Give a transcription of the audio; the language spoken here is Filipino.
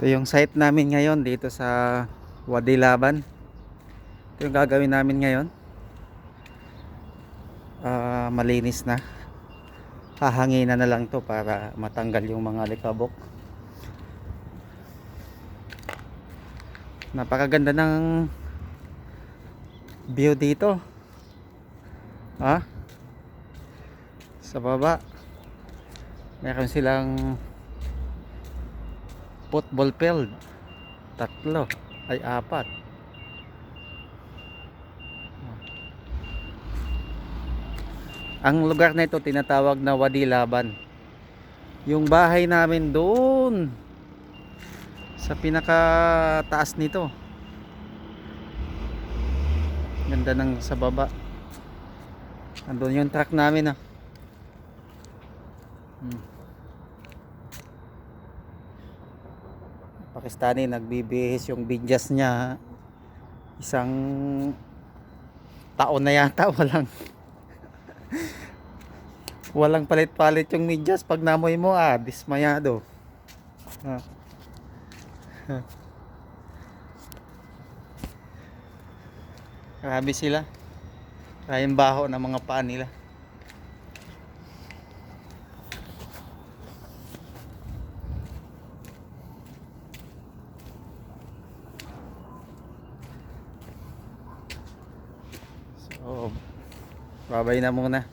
Ito yung site namin ngayon dito sa Wadi Laban. Ito yung gagawin namin ngayon. Malinis na. Hahanginan na lang to para matanggal yung mga alikabok. Napakaganda ng view dito. Sa baba meron silang football field. Tatlo ay apat. Ang lugar na ito tinatawag na Wadi Laban. Yung bahay namin doon sa pinaka taas nito. Ganda ng sa baba. Andun yung truck namin Pakistani nagbibihis yung bidyas niya. Isang taon na yata walang palit-palit yung medyas. Pag namoy mo dismayado. Grabe sila. Kayang baho ng mga paa nila. So, babay na muna.